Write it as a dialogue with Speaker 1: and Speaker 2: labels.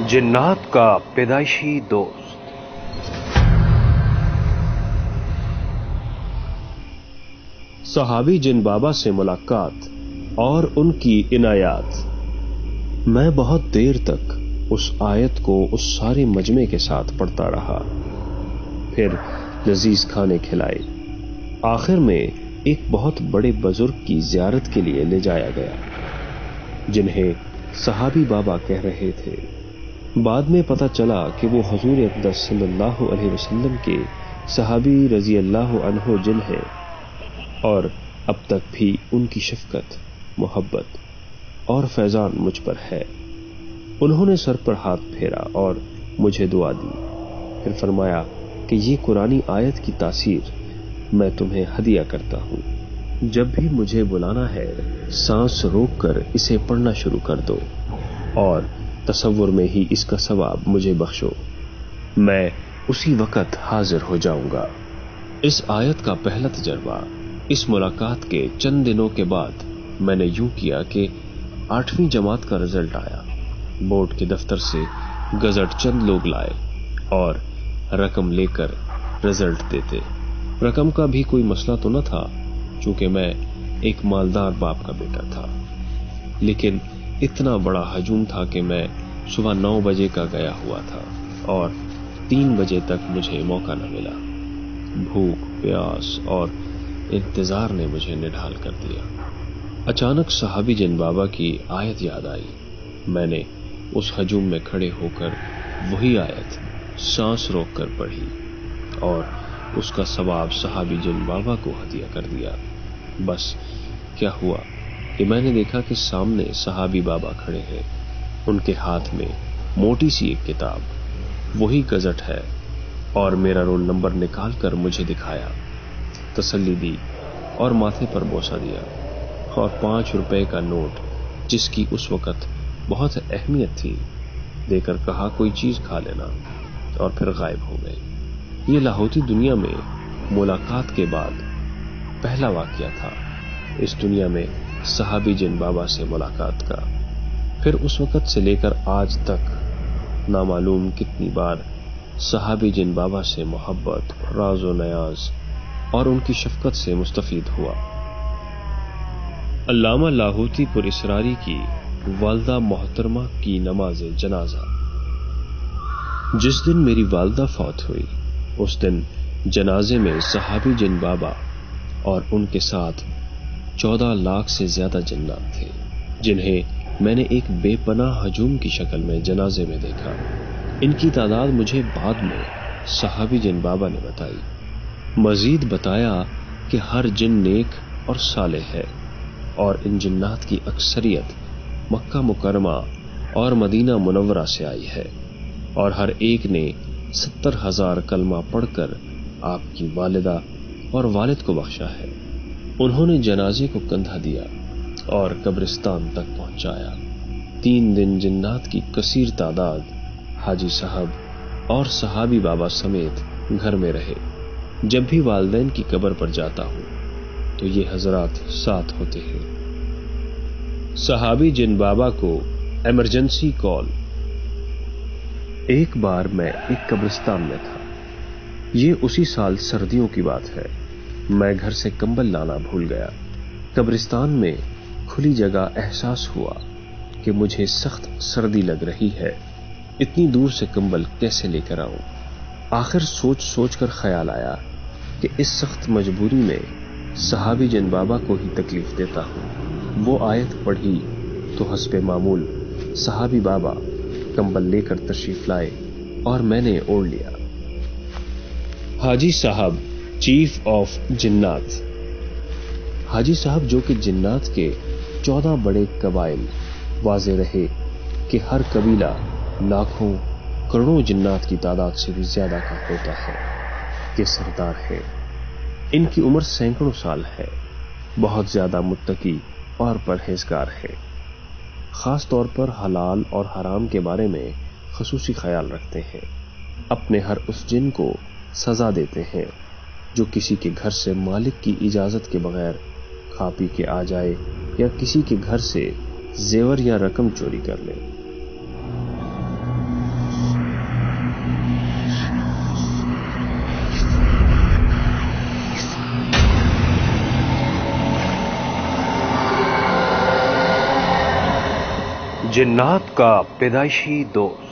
Speaker 1: जिन्नात का पैदाइशी दोस्त।
Speaker 2: सहाबी जिन बाबा से मुलाकात और उनकी इनायात। मैं बहुत देर तक उस आयत को उस सारे मजमे के साथ पढ़ता रहा। फिर लजीज खाने खिलाए। आखिर में एक बहुत बड़े बुजुर्ग की जियारत के लिए ले जाया गया, जिन्हें सहाबी बाबा कह रहे थे। बाद में पता चला कि वो हुजूर अक़दस सल्लल्लाहु अलैहि वसल्लम के सहाबी रजी अल्लाह अन्हु जिन हैं और अब तक भी उनकी शफकत, मोहब्बत और फैजान मुझ पर है। उन्होंने सर पर हाथ फेरा और मुझे दुआ दी। फिर फरमाया कि ये कुरानी आयत की तासीर मैं तुम्हें हदिया करता हूँ। जब भी मुझे बुलाना है, सांस रोककर इसे पढ़ना शुरू कर दो और तसव्वुर में ही इसका सवाब मुझे बख्शो। मैं उसी वक्त हाजिर हो जाऊंगा। इस आयत का पहला तजर्बा इस मुलाकात के चंद दिनों के बाद मैंने यूं किया कि 8वीं जमात का रिजल्ट आया। बोर्ड के दफ्तर से गजट चंद लोग लाए और रकम लेकर रिजल्ट देते। रकम का भी कोई मसला तो न था, चूंकि मैं एक मालदार बाप का बेटा था, लेकिन इतना बड़ा हजूम था कि मैं सुबह 9 बजे का गया हुआ था और 3 बजे तक मुझे मौका न मिला। भूख, प्यास और इंतजार ने मुझे निढाल कर दिया। अचानक सहाबी जिन बाबा की आयत याद आई। मैंने उस हजूम में खड़े होकर वही आयत सांस रोककर पढ़ी और उसका सवाब सहाबी जिन बाबा को हदिया कर दिया। बस क्या हुआ कि मैंने देखा कि सामने सहाबी बाबा खड़े हैं। उनके हाथ में मोटी सी एक किताब, वही गजट है, और मेरा रोल नंबर निकाल कर मुझे दिखाया, तसल्ली दी और माथे पर बोसा दिया और 5 रुपए का नोट, जिसकी उस वक्त बहुत अहमियत थी, देकर कहा कोई चीज खा लेना, और फिर गायब हो गए। ये लाहौती दुनिया में मुलाकात के बाद पहला वाकया था, इस दुनिया में सहाबी जिन बाबा से मुलाकात का। फिर उस वक्त से लेकर आज तक नामालूम कितनी बार सहाबी जिन बाबा से मोहब्बत, राज़ो नयाज और उनकी शफकत से मुस्तफीद हुआ। अल्लामा लाहौती पुर इसरारी की वालदा मोहतरमा की नमाज जनाजा। जिस दिन मेरी वालदा फौत हुई, उस दिन जनाजे में सहाबी जिन बाबा और उनके साथ 14 लाख से ज्यादा जिन्नात थे, जिन्हें मैंने एक बेपनाह हजूम की शक्ल में जनाजे में देखा। इनकी तादाद मुझे बाद में सहाबी जिन बाबा ने बताई। मजीद बताया कि हर जिन नेक और सालेह है और इन जिन्नात की अक्सरियत मक्का मुकरमा और मदीना मुनव्वरा से आई है और हर एक ने 70,000 कलमा पढ़कर आपकी वालिदा और वालिद को बख्शा है। उन्होंने जनाजे को कंधा दिया और कब्रिस्तान तक पहुंचाया। 3 दिन जिन्नात की कसीर तादाद हाजी साहब और सहाबी बाबा समेत घर में रहे। जब भी वालिदैन की कब्र पर जाता हूं तो ये हजरात साथ होते हैं। सहाबी जिन बाबा को इमरजेंसी कॉल। एक बार मैं एक कब्रिस्तान में था। ये उसी साल सर्दियों की बात है। मैं घर से कंबल लाना भूल गया। कब्रिस्तान में खुली जगह एहसास हुआ कि मुझे सख्त सर्दी लग रही है। इतनी दूर से कंबल कैसे लेकर आऊं? आखिर सोच सोच कर ख्याल आया कि इस सख्त मजबूरी में सहाबी जिन बाबा को ही तकलीफ देता हूं। वो आयत पढ़ी तो हस्बे मामूल सहाबी बाबा कंबल लेकर तशरीफ लाए और मैंने ओढ़ लिया। हाजी साहब, चीफ ऑफ जिन्नात। हाजी साहब, जो कि जिन्नात के 14 बड़े कबाइल, वाज़े रहे कि हर कबीला लाखों करोड़ों जिन्नात की तादाद से भी ज्यादा का होता है, के सरदार है। इनकी उम्र सैकड़ों साल है। बहुत ज्यादा मुत्तकी और परहेजगार है। खास तौर पर हलाल और हराम के बारे में खसूसी ख्याल रखते हैं। अपने हर उस जिन को सजा देते हैं जो किसी के घर से मालिक की इजाजत के बगैर खा पी के आ जाए या किसी के घर से जेवर या रकम चोरी कर ले।
Speaker 1: جنات کا پیدائشی دوست